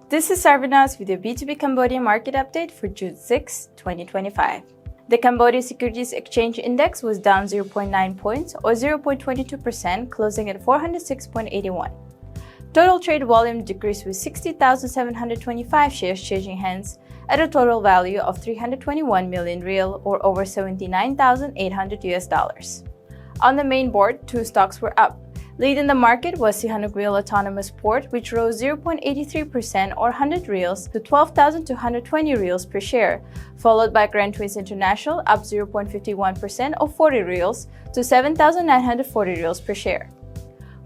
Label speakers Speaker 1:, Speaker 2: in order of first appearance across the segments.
Speaker 1: This is Sarvanas with your B2B Cambodia Market update for June 6, 2025. The Cambodia Securities Exchange Index was down 0.9 points or 0.22%, closing at 406.81. Total trade volume decreased with 60,725 shares changing hands at a total value of 321 million real or over $79,800. On the main board, two stocks were up. Leading the market was Sihanouk Real Autonomous Port, which rose 0.83% or 100 reals to 12,220 reals per share, followed by Grand Twins International, up 0.51% or 40 reals to 7,940 reals per share.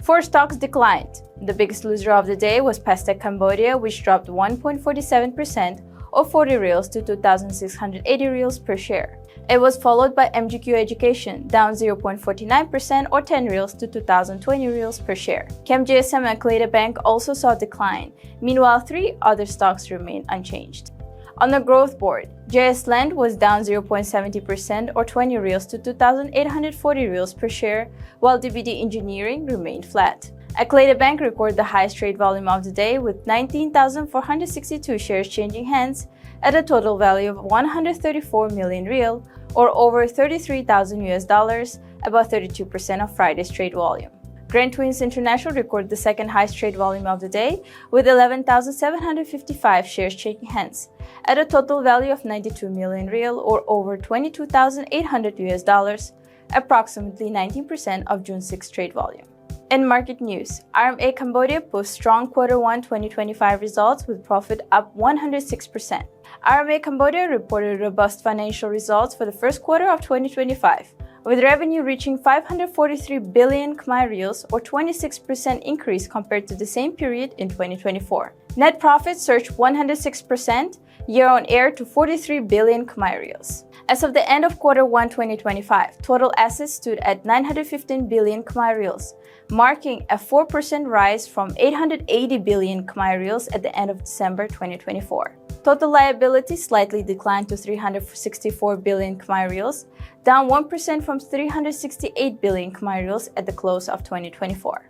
Speaker 1: Four stocks declined. The biggest loser of the day was Pastec Cambodia, which dropped 1.47% or 40 reals to 2,680 reals per share. It was followed by MGQ Education, down 0.49% or 10 reals to 2,020 reals per share. CamGSM and Clada Bank also saw a decline. Meanwhile, three other stocks remained unchanged. On the growth board, JS Land was down 0.70% or 20 reals to 2,840 reals per share, while DBD Engineering remained flat. Clada Bank recorded the highest trade volume of the day with 19,462 shares changing hands at a total value of 134 million real or over $33,000, about 32% of Friday's trade volume. Grand Twins International recorded the second highest trade volume of the day with 11,755 shares changing hands at a total value of 92 million real or over $22,800, approximately 19% of June 6 trade volume. In market news, RMA Cambodia posts strong Q1 2025 results with profit up 106%. RMA Cambodia reported robust financial results for the first quarter of 2025, with revenue reaching 543 billion Khmer Reals or 26% increase compared to the same period in 2024. Net profit surged 106% year-on-year to 43 billion Khmer Reals. As of the end of Q1 2025, total assets stood at 915 billion Khmer Reals, marking a 4% rise from 880 billion Khmer Reals at the end of December 2024. Total liabilities slightly declined to 364 billion Khmer Reals, down 1% from 368 billion Khmer Reals at the close of 2024.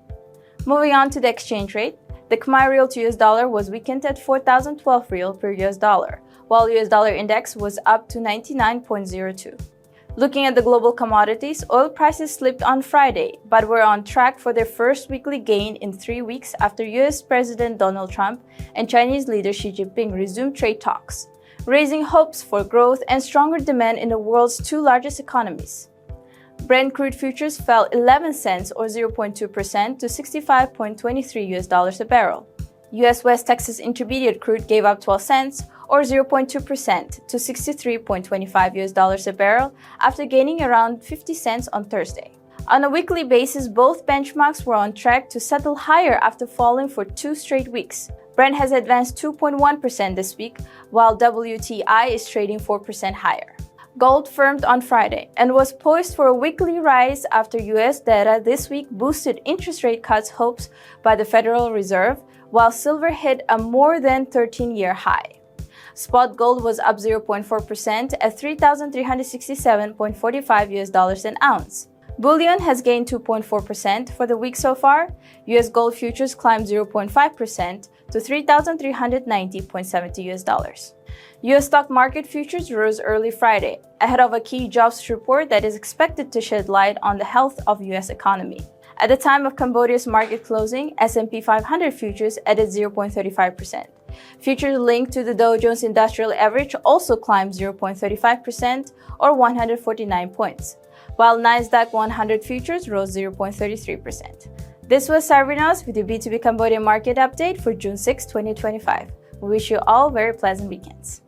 Speaker 1: Moving on to the exchange rate, the Khmer Real to US dollar was weakened at 4,012 real per US dollar, while US dollar index was up to 99.02. Looking at the global commodities, oil prices slipped on Friday, but were on track for their first weekly gain in 3 weeks after US President Donald Trump and Chinese leader Xi Jinping resumed trade talks, raising hopes for growth and stronger demand in the world's two largest economies. Brent crude futures fell 11 cents or 0.2% to $65.23 a barrel. US West Texas Intermediate crude gave up 12 cents or 0.2% to $63.25 a barrel after gaining around 50 cents on Thursday. On a weekly basis, both benchmarks were on track to settle higher after falling for 2 straight weeks. Brent has advanced 2.1% this week, while WTI is trading 4% higher. Gold firmed on Friday and was poised for a weekly rise after US data this week boosted interest rate cuts hopes by the Federal Reserve, while silver hit a more than 13-year high. Spot gold was up 0.4% at $3,367.45 an ounce. Bullion has gained 2.4% for the week so far. US gold futures climbed 0.5% to $3,390.70. US stock market futures rose early Friday, ahead of a key jobs report that is expected to shed light on the health of US economy. At the time of Cambodia's market closing, S&P 500 futures added 0.35%. Futures linked to the Dow Jones Industrial Average also climbed 0.35% or 149 points, while Nasdaq 100 futures rose 0.33%. This was Sarvanas with the B2B Cambodia Market update for June 6, 2025. We wish you all very pleasant weekends.